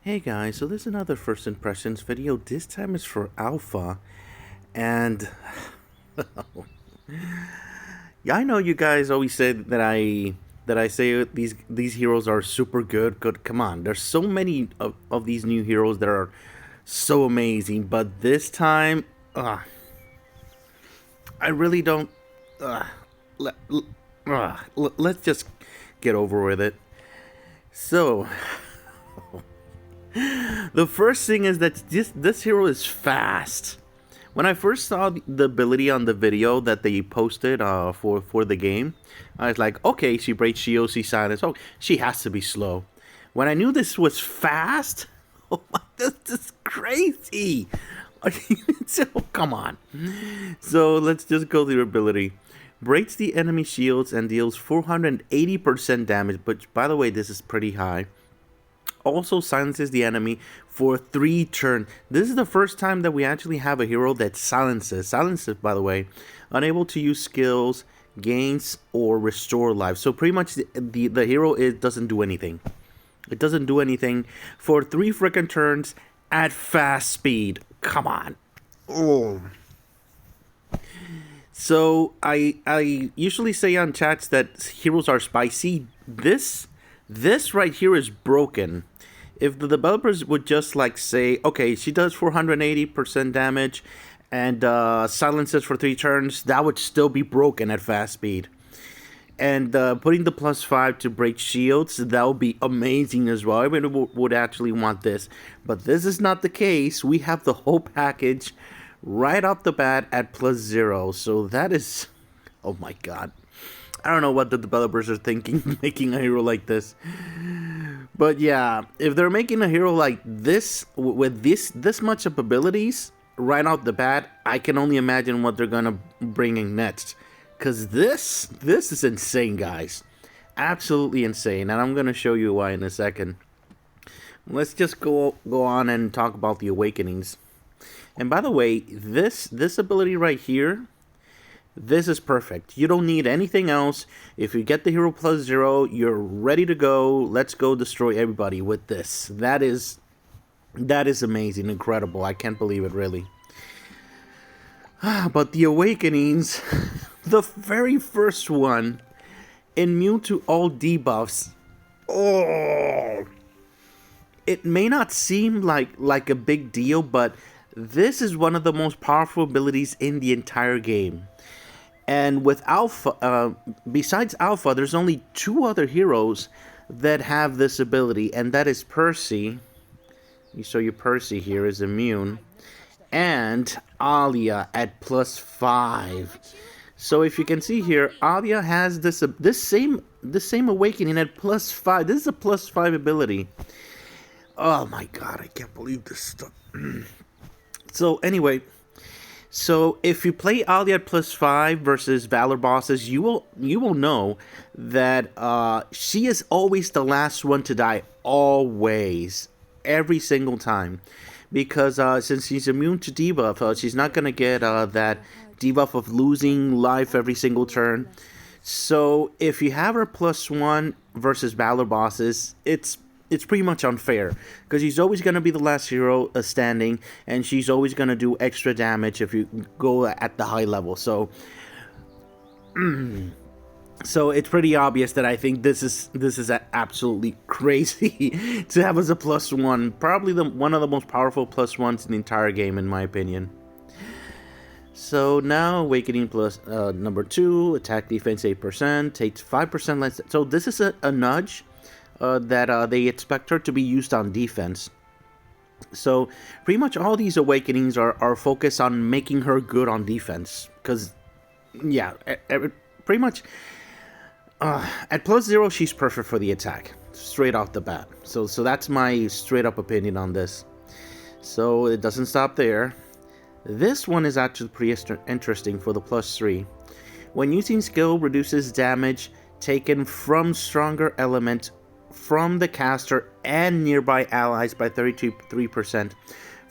Hey guys, so this is another first impressions video. This time is for Alpha, and yeah, I know you guys always say that I say these heroes are super good. Good, come on, there's so many of these new heroes that are so amazing, but this time, I really don't. Uh, let, let's just get over with it. So, the first thing is that this hero is fast. When I first saw the ability on the video that they posted for the game, I was like, okay, she breaks shield, she silence. Oh, she has to be slow. When I knew this was fast, oh my, this is crazy. So, come on. So let's just go to the ability. Breaks the enemy shields and deals 480% damage, but by the way, this is pretty high. Also silences the enemy for 3 turns. This is the first time that we actually have a hero that silences. Silences, by the way, unable to use skills, gains, or restore life. So pretty much the hero doesn't do anything. It doesn't do anything for 3 freaking turns at fast speed. Come on. Oh. So I usually say on chats that heroes are spicy. This right here is broken. If the developers would just like say, okay, she does 480% damage and silences for 3 turns, that would still be broken at fast speed. And putting the +5 to break shields, that would be amazing as well. Everyone would actually want this. But this is not the case. We have the whole package right off the bat at +0. So that is... oh my god. I don't know what the developers are thinking making a hero like this. But yeah, if they're making a hero like this with this much of abilities right off the bat, I can only imagine what they're gonna bring in next. Cause this is insane, guys. Absolutely insane, and I'm gonna show you why in a second. Let's just go on and talk about the awakenings. And by the way, this ability right here, this is perfect. You don't need anything else. If you get the hero +0, you're ready to go. Let's go destroy everybody with this. That is amazing, incredible. I can't believe it, really. But the awakenings, the very first one, immune to all debuffs. Oh, it may not seem like a big deal, but this is one of the most powerful abilities in the entire game. And with Alpha, besides Alpha, there's only 2 other heroes that have this ability, and that is Percy. You show you Percy here is immune, and Alia at +5. So if you can see here, Alia has this same awakening at +5. This is a +5 ability. Oh my god, I can't believe this stuff. So anyway. So if you play Alia at +5 versus Valor bosses, you will know that she is always the last one to die, always, every single time, because since she's immune to debuff, she's not gonna get that debuff of losing life every single turn. So if you have her +1 versus Valor bosses, it's pretty much unfair because she's always going to be the last hero standing, and she's always going to do extra damage if you go at the high level. So so it's pretty obvious that I think this is absolutely crazy to have as a +1, probably one of the most powerful +1s in the entire game, in my opinion. So now awakening plus number 2, attack defense 8%, takes 5% less. So this is a nudge. That they expect her to be used on defense. So pretty much all these awakenings are focused on making her good on defense. Because, yeah, pretty much at +0, she's perfect for the attack. Straight off the bat. So that's my straight up opinion on this. So it doesn't stop there. This one is actually pretty interesting for the +3. When using skill, reduces damage taken from stronger element from the caster and nearby allies by 33%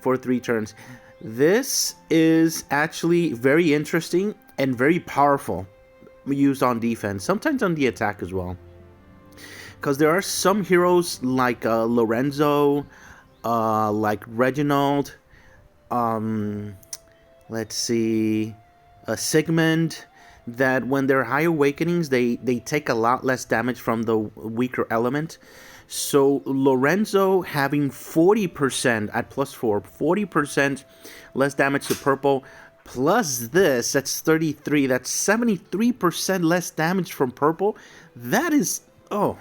for 3 turns. This is actually very interesting and very powerful used on defense, sometimes on the attack as well. Because there are some heroes like Lorenzo, like Reginald, um, let's see, Sigmund, that when they're high awakenings, they take a lot less damage from the weaker element. So Lorenzo having 40% at +4, 40% less damage to purple, plus this, that's 33, that's 73% less damage from purple. That is, oh.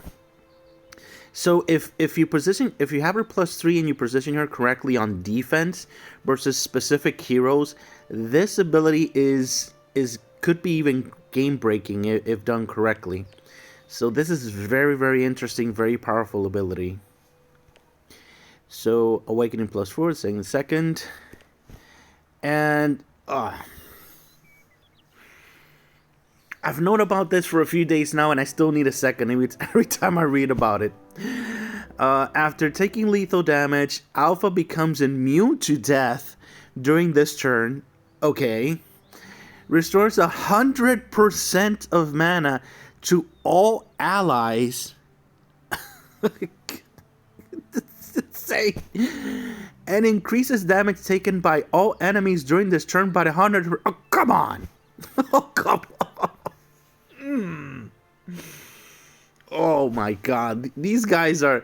So if you have her +3 and you position her correctly on defense versus specific heroes, this ability is could be even game breaking if done correctly. So this is very, very interesting, very powerful ability. So awakening +4, saying second, and I've known about this for a few days now, and I still need a second every time I read about it. After taking lethal damage, Alpha becomes immune to death during this turn. Okay. Restores 100% of mana to all allies. It's insane. And increases damage taken by all enemies during this turn by 100. Oh, come on. Oh, come on. Oh my god. These guys are...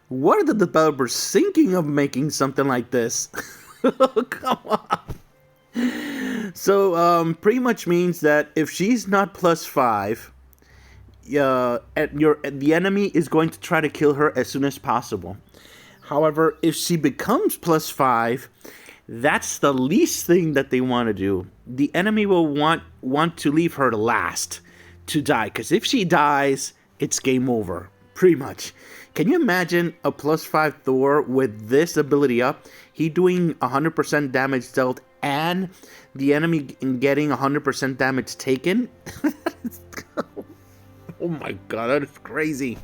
What are the developers thinking of making something like this? Oh, come on. So, pretty much means that if she's not +5, the enemy is going to try to kill her as soon as possible. However, if she becomes +5, that's the least thing that they want to do. The enemy will want to leave her last to die, because if she dies, it's game over, pretty much. Can you imagine a +5 Thor with this ability up? He doing 100% damage dealt and the enemy getting 100% damage taken? Oh my god, that is crazy.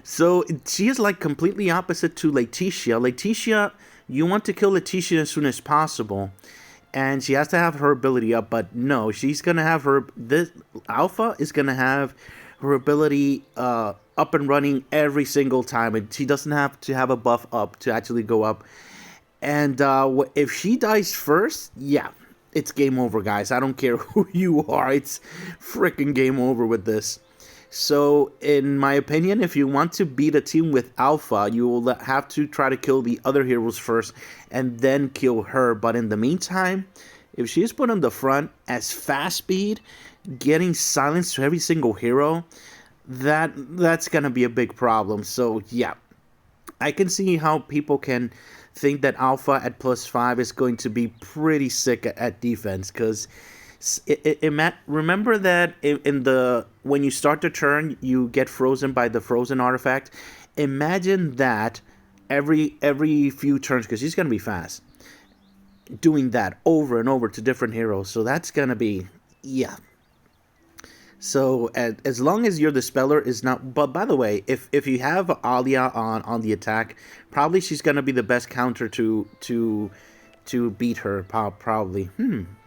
So she is like completely opposite to Leticia. Leticia, you want to kill Leticia as soon as possible, and she has to have her ability up, but no, she's gonna have this Alpha is gonna have her ability up and running every single time, and she doesn't have to have a buff up to actually go up. And if she dies first, yeah, it's game over, guys. I don't care who you are, it's freaking game over with this. So, in my opinion, if you want to beat a team with Alpha, you will have to try to kill the other heroes first and then kill her. But in the meantime, if she is put on the front as fast speed, getting silence to every single hero, that's gonna be a big problem. So, yeah, I can see how people can think that Alpha at +5 is going to be pretty sick at defense, because remember that when you start the turn, you get frozen by the frozen artifact. Imagine that every few turns, because he's gonna be fast, doing that over and over to different heroes. So that's gonna be, yeah. So as long as your Dispeller is not... But by the way, if you have Alia on the attack, probably she's gonna be the best counter to beat her, probably.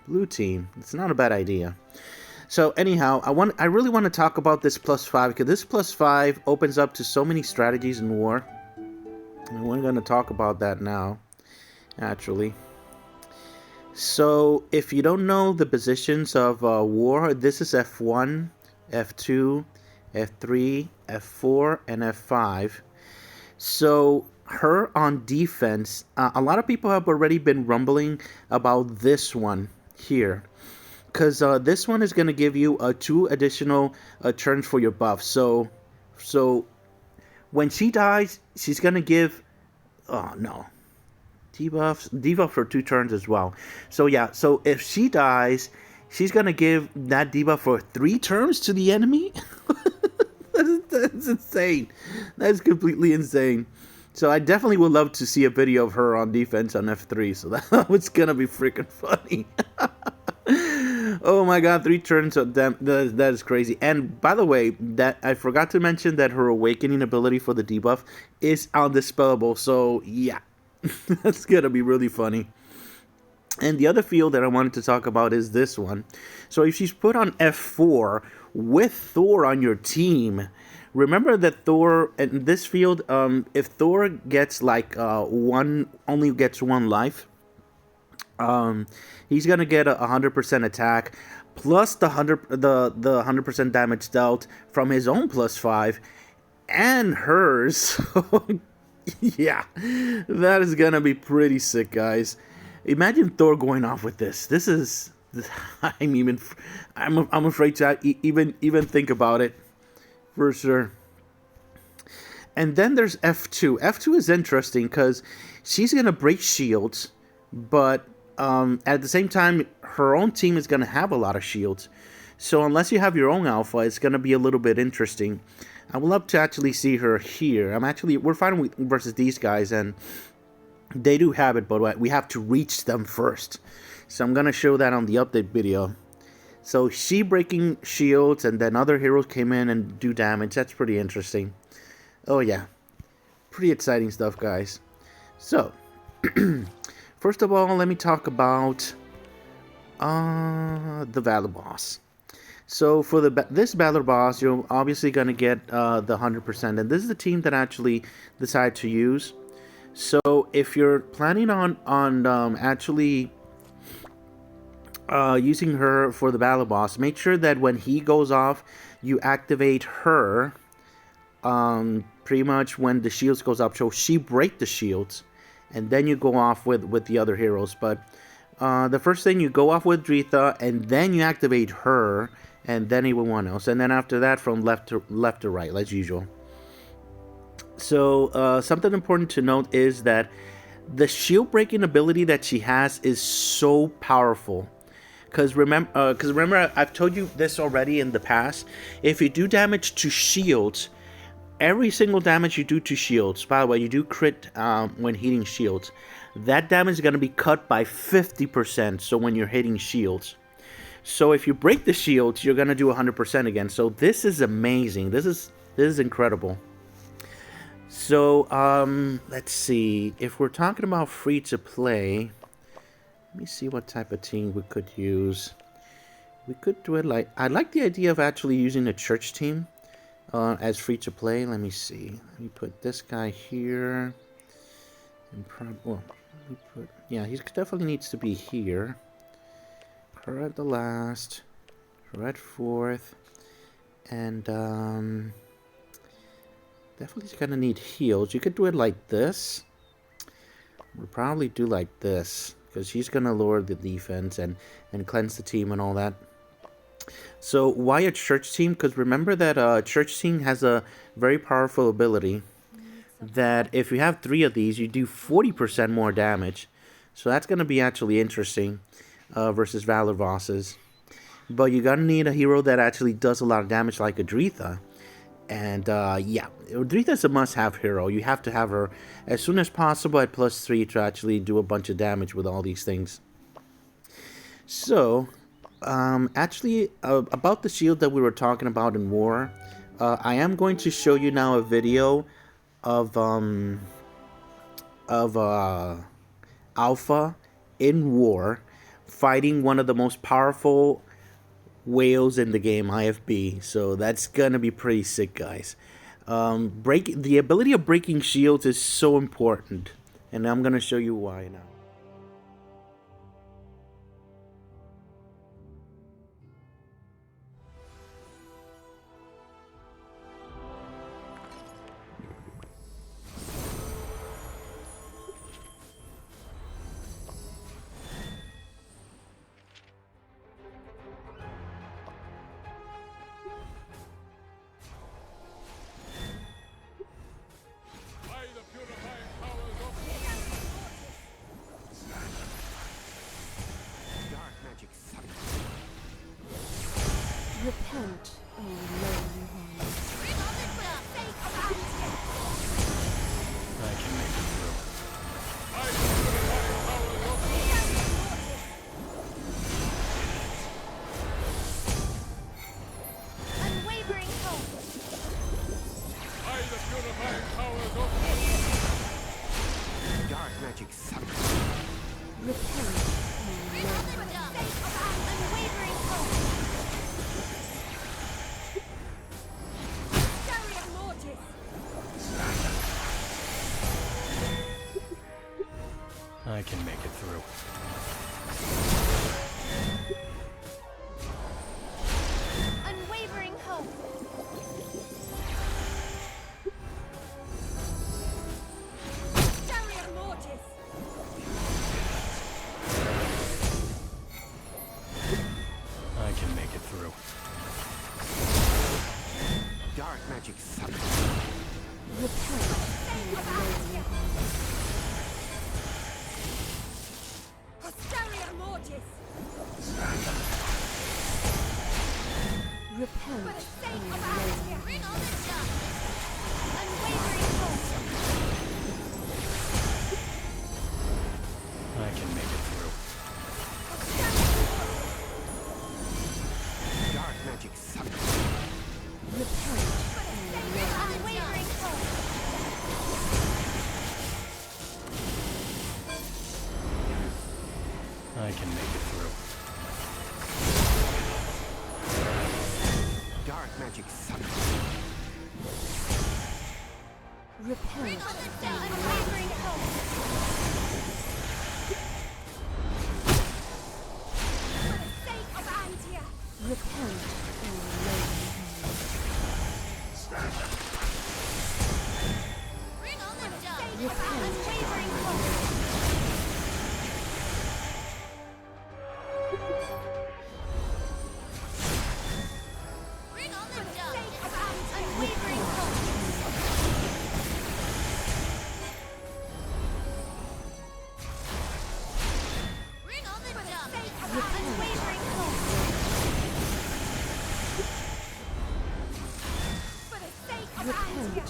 Blue team. It's not a bad idea. So anyhow, I really want to talk about this +5, because this +5 opens up to so many strategies in war. And we're going to talk about that now, actually. So if you don't know the positions of war, this is F1, F2, F3, F4, and F5. So her on defense, a lot of people have already been rumbling about this one here, because this one is going to give you 2 additional turns for your buff. So when she dies, she's going to give... Oh, no. Debuff for 2 turns as well. So, yeah. So, if she dies, she's going to give that debuff for 3 turns to the enemy? That's insane. That's completely insane. So, I definitely would love to see a video of her on defense on F3. So, that was going to be freaking funny. Oh my god, 3 turns of them. That is crazy. And by the way, that I forgot to mention that her awakening ability for the debuff is undispellable. So yeah, that's gonna be really funny. And the other field that I wanted to talk about is this one. So if she's put on F4 with Thor on your team, Remember that Thor in this field, if Thor gets like only gets one life, he's gonna get a 100% attack plus the 100% damage dealt from his own +5 and hers. Yeah, that is gonna be pretty sick, guys. Imagine Thor going off with this. This is, I'm afraid to even think about it, for sure. And then there's F2. F2 is interesting because she's gonna break shields, but at the same time, her own team is gonna have a lot of shields. So unless you have your own alpha, it's gonna be a little bit interesting. I would love to actually see her here. We're fighting versus these guys, and they do have it, but we have to reach them first. So I'm gonna show that on the update video. So she breaking shields, and then other heroes came in and do damage. That's pretty interesting. Oh yeah, pretty exciting stuff, guys. So first of all, let me talk about the Valor Boss. So for this Valor Boss, you're obviously going to get the 100%, and this is the team that actually decided to use. So if you're planning on actually using her for the Valor Boss, make sure that when he goes off, you activate her pretty much when the shields goes up. So she break the shields, and then you go off with the other heroes. But the first thing, you go off with Dritha, and then you activate her, and then everyone else, and then after that from left to right, as usual. So something important to note is that the shield breaking ability that she has is so powerful. Because remember, I've told you this already in the past. If you do damage to shields, every single damage you do to shields, by the way, you do crit when hitting shields, that damage is going to be cut by 50%. So when you're hitting shields. So if you break the shields, you're going to do 100% again. So this is amazing. This is incredible. So let's see. If we're talking about free to play, let me see what type of team we could use. We could do it like, I like the idea of actually using a church team as free to play. Let me see. Let me put this guy here. And yeah, he definitely needs to be here. Her at the last, her at 4th, and definitely gonna need heals. You could do it like this. We'll probably do like this, because she's gonna lower the defense and cleanse the team and all that. So why a church team? Because remember that church team has a very powerful ability that if you have 3 of these, you do 40% more damage. So that's gonna be actually interesting. Versus Valor Bosses. But you're gonna need a hero that actually does a lot of damage like a Dritha. And yeah, Dritha is a must-have hero. You have to have her as soon as possible at +3 to actually do a bunch of damage with all these things. So, actually, about the shield that we were talking about in War, I am going to show you now a video of Alpha in War, fighting one of the most powerful whales in the game, IFB. So that's gonna be pretty sick, guys. The ability of breaking shields is so important, and I'm gonna show you why now. Repent, O lowly ones. Unwavering hope. By the purifying powers of Dark magic sucks. Repent, O lowly ones. Unwavering hope. I can make it through. Unwavering hope. Barrier mortis. I can make it through. Dark magic sucker. Barrier mortis. Repel. For the sake of Antia. Bring on the dust. Unwavering hope. I can make it through. Dark magic sucker. Unwavering hope. I can make it through. Dark magic sucker. Bring on the dust. Unwavering hope. For the sake of Antia. Repelled. Bring on the dust. Unwavering hope. Bring on the dust. Unwavering hope. Bring on the dust. Unwavering hope. For the sake of Antia.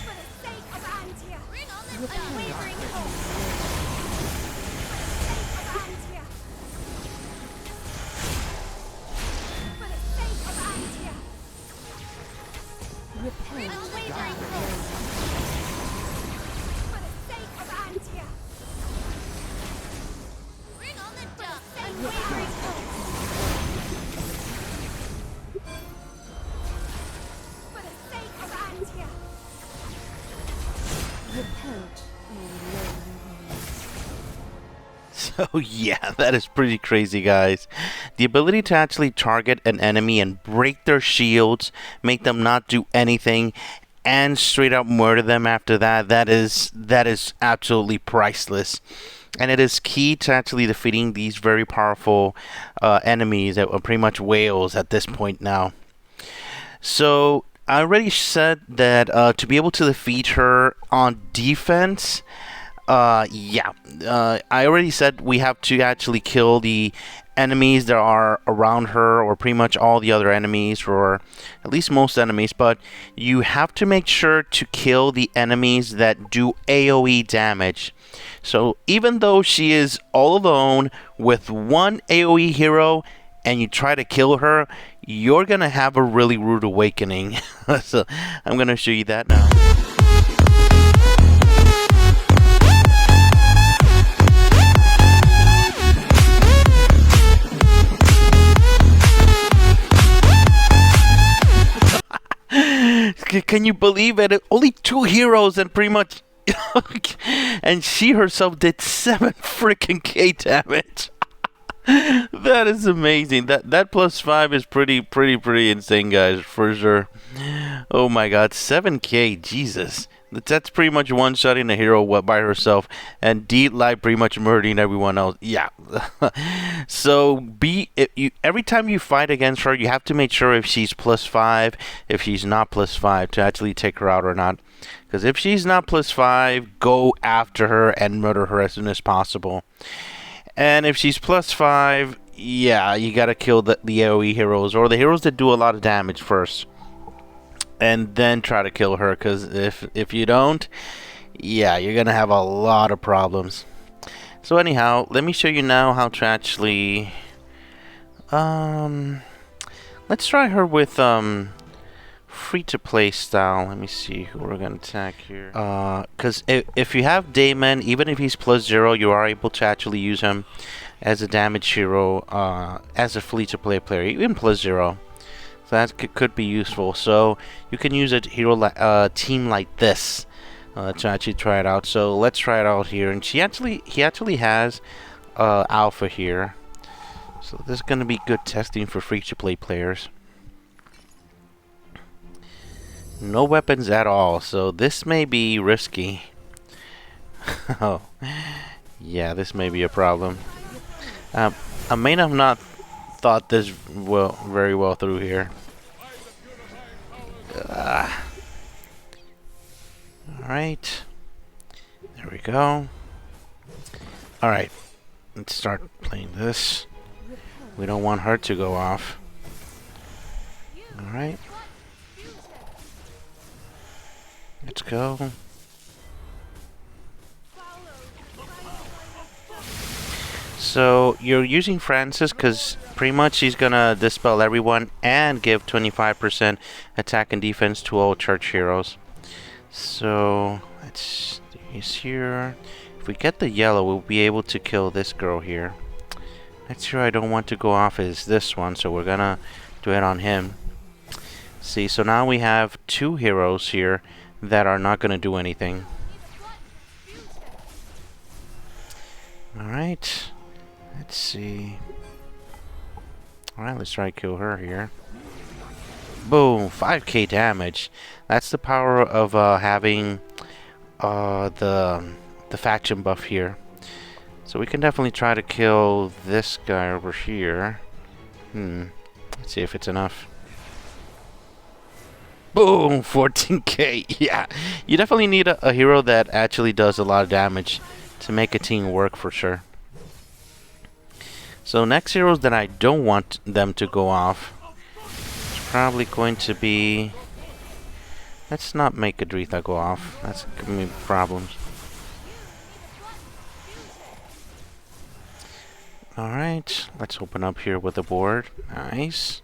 For the sake of Antia. Bring on the unwavering hope. For the sake of Antia. Repel. Unwavering hope. For the sake of Antia. Bring on the dust. Unwavering hope. For the sake of Antia. Repelled. So yeah, that is pretty crazy, guys. The ability to actually target an enemy and break their shields, make them not do anything, and straight up murder them after that, that is absolutely priceless. And it is key to actually defeating these very powerful enemies that are pretty much whales at this point now. So I already said that to be able to defeat her on defense, I already said we have to actually kill the enemies that are around her, or pretty much all the other enemies, or at least most enemies, but you have to make sure to kill the enemies that do AoE damage. So even though she is all alone with one AoE hero and you try to kill her, you're gonna have a really rude awakening. So I'm gonna show you that now. Can you believe it? Only 2 heroes and pretty much and she herself did 7 freaking K damage. That is amazing. That plus 5 is pretty insane, guys, for sure. Oh my god, 7K, Jesus. That's pretty much one-shotting a hero by herself, and D-Light pretty much murdering everyone else. Yeah. So every time you fight against her, you have to make sure if she's plus 5, if she's not plus 5, to actually take her out or not. Because if she's not plus 5, go after her and murder her as soon as possible. And if she's plus 5, yeah, you gotta kill the AoE heroes, or the heroes that do a lot of damage first, and then try to kill her, because if you don't, yeah, you're gonna have a lot of problems. So anyhow, let me show you now how to actually let's try her with free-to-play style. Let me see who we're gonna attack here. Because if you have Daemon, even if he's plus 0, you are able to actually use him as a damage hero as a free-to-play player, even plus 0. So that could be useful. So you can use a hero team like this to actually try it out. So let's try it out here. And he actually has alpha here. So this is going to be good testing for free-to-play players. No weapons at all, so this may be risky. Oh, yeah, this may be a problem. I may have not thought this very well through here. Alright. There we go. Alright. Let's start playing this. We don't want her to go off. Alright. Let's go. So you're using Francis because pretty much she's gonna dispel everyone and give 25% attack and defense to all church heroes. So let's do this here. If we get the yellow, we'll be able to kill this girl here. Next hero I don't want to go off is this one, so we're gonna do it on him. See, so now we have 2 heroes here that are not gonna do anything. Alright. Let's see. Alright, let's try to kill her here. Boom! 5k damage. That's the power of having the faction buff here. So we can definitely try to kill this guy over here. Let's see if it's enough. Boom! 14k! Yeah! You definitely need a hero that actually does a lot of damage to make a team work for sure. So next heroes that I don't want them to go off is probably going to be... Let's not make Adretha go off. That's giving me problems. Alright, let's open up here with the board. Nice.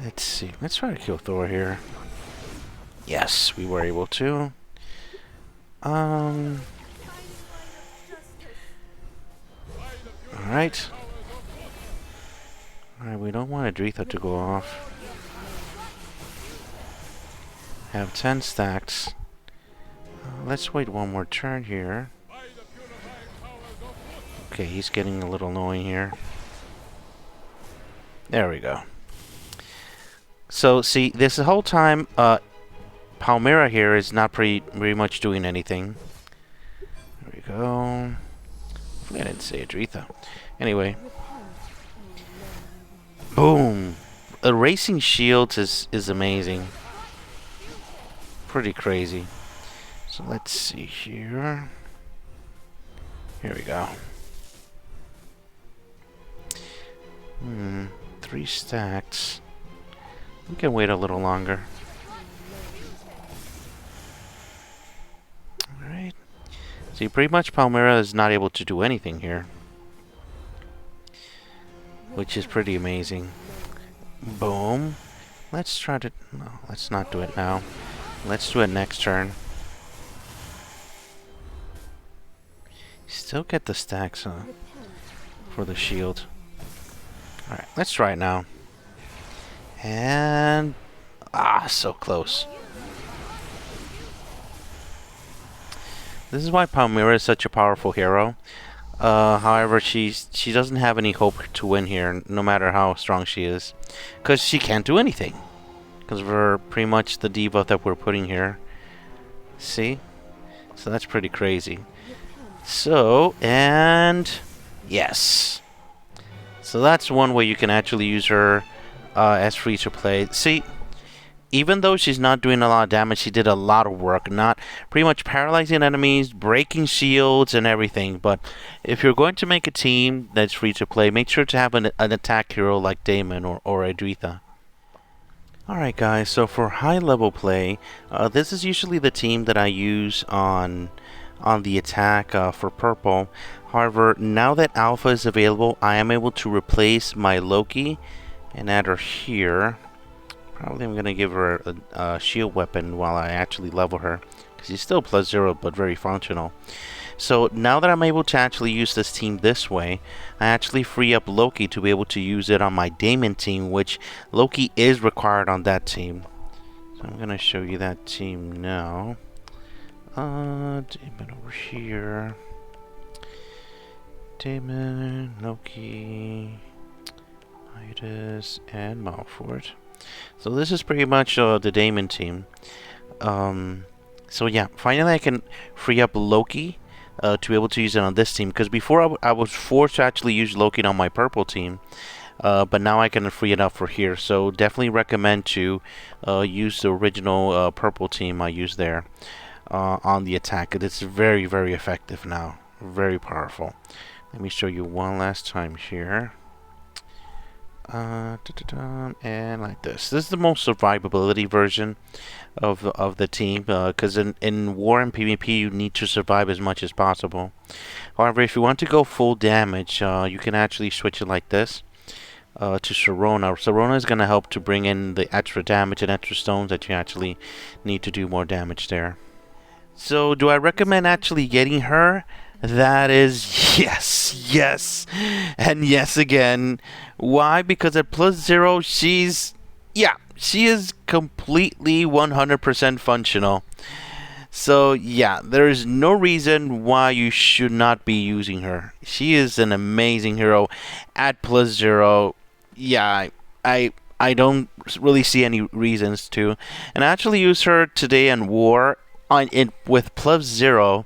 Let's see. Let's try to kill Thor here. Yes, we were able to. Alright. Alright, we don't want Adretha to go off. Have 10 stacks. Let's wait one more turn here. Okay, he's getting a little annoying here. There we go. So, see, this whole time, Palmyra here is not very much doing anything. There we go. Hopefully I didn't say Adretha. Anyway. Boom! Erasing shields is amazing. Pretty crazy. So let's see here. Here we go. 3 stacks. We can wait a little longer. Alright. See, pretty much Palmyra is not able to do anything here. Which is pretty amazing. Boom. Let's try to... No, let's not do it now. Let's do it next turn. Still get the stacks for the shield. Alright, let's try it now. And... so close. This is why Palmyra is such a powerful hero. However, she doesn't have any hope to win here, no matter how strong she is. Because she can't do anything. Because we're pretty much the debuff that we're putting here. See? So that's pretty crazy. So, and... yes. So that's one way you can actually use her as free to play. See, even though she's not doing a lot of damage, she did a lot of work, not pretty much paralyzing enemies, breaking shields and everything. But if you're going to make a team that's free to play, make sure to have an attack hero like Damon or Adretha. Alright guys, so for high level play, this is usually the team that I use on the attack for purple. However, now that alpha is available, I am able to replace my Loki and add her here. Probably I'm going to give her a shield weapon while I actually level her, because she's still +0 but very functional. So now that I'm able to actually use this team this way, I actually free up Loki to be able to use it on my Daemon team, which Loki is required on that team. So I'm gonna show you that team now. Daemon over here. Daemon, Loki, Midas, and Malford. So this is pretty much the Daemon team. So yeah, finally I can free up Loki to be able to use it on this team. Because before I was forced to actually use Loki on my purple team. But now I can free it up for here. So definitely recommend to use the original purple team I used there on the attack. It's very, very effective now. Very powerful. Let me show you one last time here. And like this. This is the most survivability version of the team, because in war and PvP you need to survive as much as possible. However, if you want to go full damage, you can actually switch it like this to Sharona. Sharona is going to help to bring in the extra damage and extra stones that you actually need to do more damage there. So do I recommend actually getting her? That is yes, and yes again. Why? Because at +0, she is completely 100% functional. So yeah, there is no reason why you should not be using her. She is an amazing hero at +0. Yeah, I don't really see any reasons to. And I actually used her today in war with +0.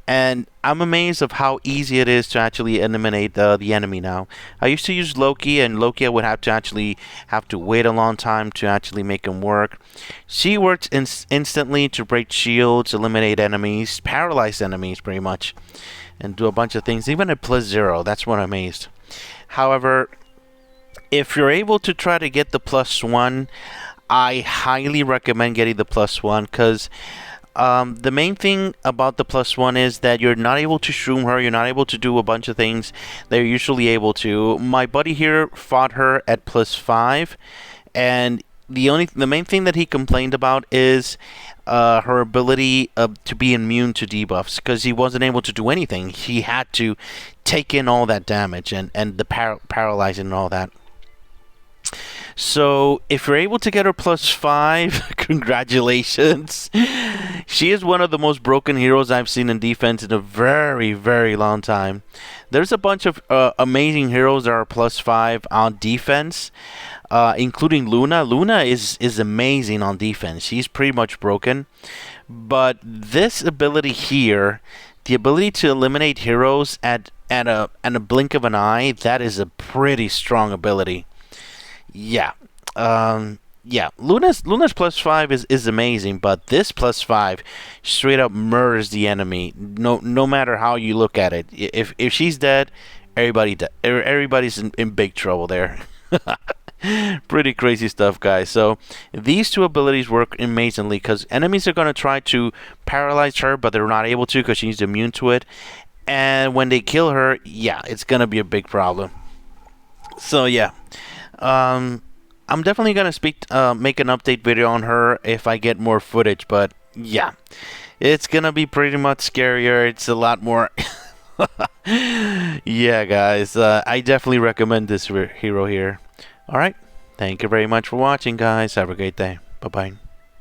And I'm amazed of how easy it is to actually eliminate the enemy now. I used to use Loki, and Loki I would have to wait a long time to actually make him work. She works instantly to break shields, eliminate enemies, paralyze enemies pretty much, and do a bunch of things. Even at +0, that's what I'm amazed. However, if you're able to try to get the +1, I highly recommend getting the +1 because the main thing about the +1 is that you're not able to shroom her, you're not able to do a bunch of things they're usually able to. My buddy here fought her at +5, and the main thing that he complained about is her ability to be immune to debuffs, because he wasn't able to do anything. He had to take in all that damage and the paralyzing and all that. So if you're able to get her +5, congratulations. She is one of the most broken heroes I've seen in defense in a very, very long time. There's a bunch of amazing heroes that are +5 on defense, including Luna. Luna is amazing on defense. She's pretty much broken. But this ability here, the ability to eliminate heroes at a blink of an eye, that is a pretty strong ability. Yeah. Luna's +5 is amazing, but this +5 straight up murders the enemy. No matter how you look at it. If she's dead, everybody's in big trouble there. Pretty crazy stuff, guys. So these two abilities work amazingly because enemies are going to try to paralyze her, but they're not able to because she's immune to it. And when they kill her, yeah, it's going to be a big problem. So yeah. I'm definitely gonna make an update video on her if I get more footage, but yeah, it's gonna be pretty much scarier. It's a lot more. Yeah, guys, I definitely recommend this hero here. All right, thank you very much for watching, guys. Have a great day. Bye bye.